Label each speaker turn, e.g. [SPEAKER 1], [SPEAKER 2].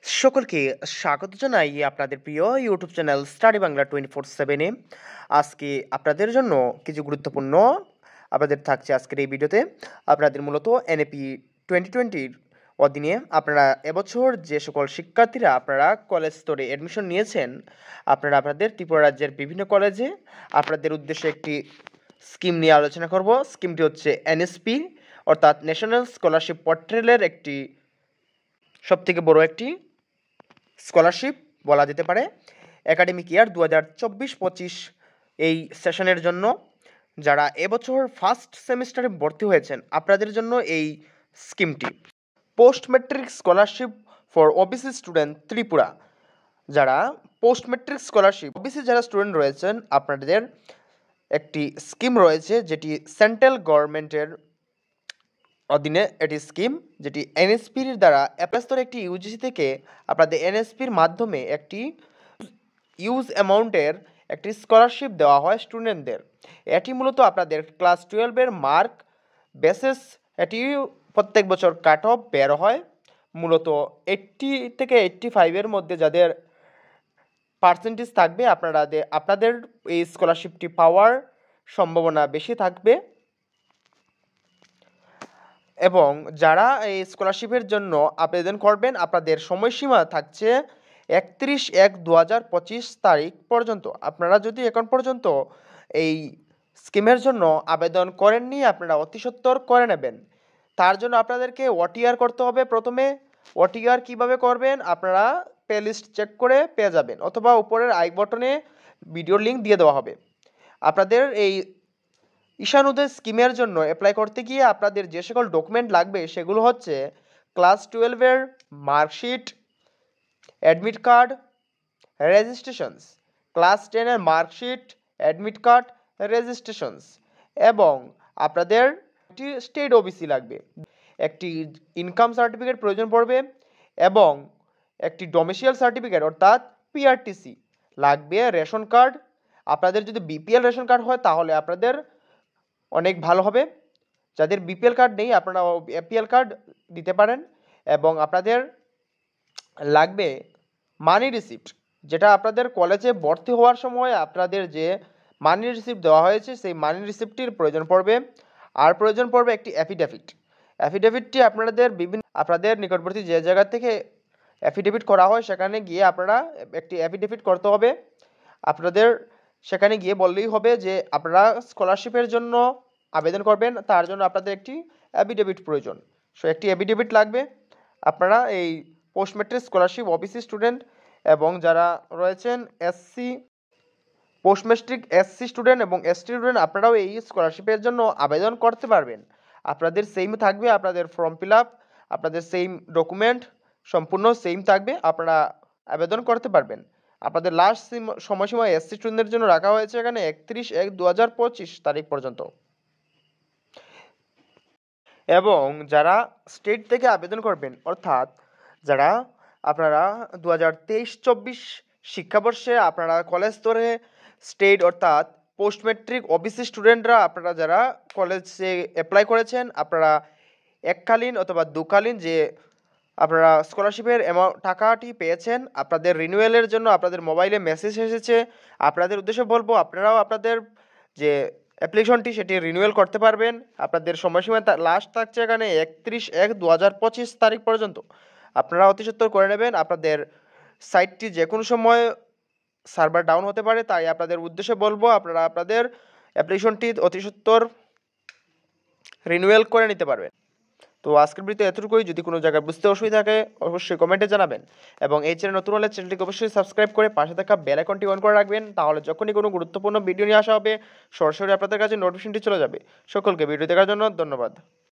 [SPEAKER 1] সকলকে স্বাগত জানাই আপনাদের প্রিয় ইউটিউব চ্যানেল স্টাডি বাংলা 24/7-এ। আজকে আপনাদের জন্য কিছু গুরুত্বপূর্ণ আপনাদের থাকছে আজকের এই ভিডিওতে। আপনাদের মূলত এনএপি 2020-র অধীনে আপনারা এবছর যে সকল শিক্ষার্থীরা আপনারা কলেজ স্তরে অ্যাডমিশন নিয়েছেন, আপনারা আপনাদের ত্রিপুরা রাজ্যের বিভিন্ন কলেজে আপনাদের উদ্দেশ্যে একটি স্কিম নিয়ে আলোচনা করব। স্কিমটি হচ্ছে এনএসপি অর্থাৎ ন্যাশনাল স্কলারশিপ পোর্টালের একটি সবথেকে বড় একটি স্কলারশিপ বলা যেতে পারে। একাডেমিক ইয়ার 2024-25 এই সেশনের জন্য যারা এবছর ফার্স্ট সেমিস্টারে ভর্তি হয়েছেন আপনাদের জন্য এই স্কিমটি। Post matric scholarship for OBC student Tripura, যারা পোস্ট ম্যাট্রিক স্কলারশিপ ওবিসি যারা স্টুডেন্ট রয়েছেন আপনাদের একটি স্কিম রয়েছে, যেটি সেন্ট্রাল গভর্নমেন্টের অধীনে এটি স্কিম, যেটি এনএসপির দ্বারা অ্যাপ্লাই একটি ইউজিসি থেকে আপনাদের এনএসপির মাধ্যমে একটি ইউজ অ্যামাউন্টের একটি স্কলারশিপ দেওয়া হয় স্টুডেন্টদের। এটি মূলত আপনাদের ক্লাস 12-এর মার্ক বেসিস এটি প্রত্যেক বছর কাট অফ বের হয়। মূলত 80 থেকে 85-এর মধ্যে যাদের পার্সেন্টেজ থাকবে আপনাদের এই স্কলারশিপটি পাওয়ার সম্ভাবনা বেশি থাকবে। এবং যারা এই স্কলারশিপের জন্য আবেদন করবেন আপনাদের সময়সীমা থাকছে 31/1/2025 তারিখ পর্যন্ত। আপনারা যদি এখন পর্যন্ত এই স্কিমের জন্য আবেদন করেননি আপনারা অতি সত্বর করে নেবেন। তার জন্য আপনাদেরকে ওটিআর করতে হবে। প্রথমে ওটিআর কিভাবে করবেন আপনারা প্লে লিস্ট চেক করে পেয়ে যাবেন, অথবা উপরের আই বটনে ভিডিওর লিঙ্ক দিয়ে দেওয়া হবে। আপনাদের এই ঈশান উদয় স্কিমের জন্য অ্যাপ্লাই করতে গিয়ে আপনাদের যে সকল ডকুমেন্ট লাগবে সেগুলো হচ্ছে ক্লাস 12-এর marksheet, admit card, registrations, class 10-এর মার্কশিট, অ্যাডমিট কার্ড, রেজিস্ট্রেশনস, এবং আপনাদের একটি স্টেট ওবিসি লাগবে, একটি ইনকাম সার্টিফিকেট প্রয়োজন পড়বে, এবং একটি ডোমিসাইল সার্টিফিকেট অর্থাৎ পিআরটিসি লাগবে, রেশন কার্ড। আপনাদের যদি বিপিএল রেশন কার্ড হয় তাহলে আপনাদের অনেক ভালো হবে। যাদের বিপিএল কার্ড নেই আপনারা এপিএল কার্ড দিতে পারেন। এবং আপনাদের লাগবে মানি রিসিপ্ট, যেটা আপনাদের কলেজে ভর্তি হওয়ার সময় আপনাদের যে মানি রিসিপ্ট দেওয়া হয়েছে সেই মানি রিসিপ্টটির প্রয়োজন পড়বে। আর প্রয়োজন পড়বে একটি অ্যাফিডেভিটটি আপনাদের নিকটবর্তী যে জায়গা থেকে অ্যাফিডেভিট করা হয় সেখানে গিয়ে আপনারা একটি অ্যাফিডেভিট করতে হবে। আপনাদের সেখানে গিয়ে বললেই হবে যে আপনারা স্কলারশিপের জন্য আবেদন করবেন, তার জন্য আপনাদের একটি অ্যাফিডেভিট প্রয়োজন। সো একটি অ্যাফিডেভিট লাগবে। আপনারা এই post matric scholarship OBC student এবং যারা রয়েছেন পোস্ট ম্যাট্রিক এসসি স্টুডেন্ট এবং এসটি স্টুডেন্ট আপনারাও এই স্কলারশিপের জন্য আবেদন করতে পারবেন। আপনাদের সেম থাকবে, আপনাদের ফর্ম ফিল আপ, আপনাদের সেম ডকুমেন্ট সম্পূর্ণ সেম থাকবে, আপনারা আবেদন করতে পারবেন। আপনাদের লাস্ট সময়সীমা এসসি স্টুডেন্টদের জন্য রাখা হয়েছে এখানে 31/1/2025 তারিখ পর্যন্ত। এবং যারা স্টেট থেকে আবেদন করবেন অর্থাৎ যারা আপনারা 2023-24 শিক্ষাবর্ষে আপনারা কলেজ স্তরে স্টেট অর্থাৎ পোস্ট ম্যাট্রিক ওবিসি স্টুডেন্টরা আপনারা যারা কলেজে অ্যাপ্লাই করেছেন, আপনারা এককালীন অথবা দুকালীন যে আপনারা স্কলারশিপের টাকাটি পেয়েছেন, আপনাদের রিনিউয়ালের জন্য আপনাদের মোবাইলে মেসেজ এসেছে। আপনাদের উদ্দেশ্যে বলবো আপনারাও আপনাদের যে অ্যাপ্লিকেশনটি সেটি রিনিউয়াল করতে পারবেন। আপনাদের সময়সীমা লাস্ট থাকছে এখানে 31/1/2025 তারিখ পর্যন্ত। আপনারা অতি সত্বর করে নেবেন। আপনাদের সাইটটি যে কোনো সময় সার্ভার ডাউন হতে পারে, তাই আপনাদের উদ্দেশ্যে বলবো আপনারা আপনাদের অ্যাপ্লিকেশনটি অতি সত্বর রিনিউয়াল করে নিতে পারবেন। তো আজকের ভিডিওতে এতটুকুই। যদি কোনো জায়গায় বুঝতে অসুবিধা থাকে অবশ্যই কমেন্টে জানাবেন, এবং এই চ্যানেল নতুন হলে চ্যানেলটিকে অবশ্যই সাবস্ক্রাইব করে পাশে থাকা বেল আইকনটি অন করে রাখবেন। তাহলে যখনই কোনো গুরুত্বপূর্ণ ভিডিও নিয়ে আসা হবে সরাসরি আপনাদের কাছে নোটিফিকেশনটি চলে যাবে। সকলকে ভিডিও দেখার জন্য ধন্যবাদ।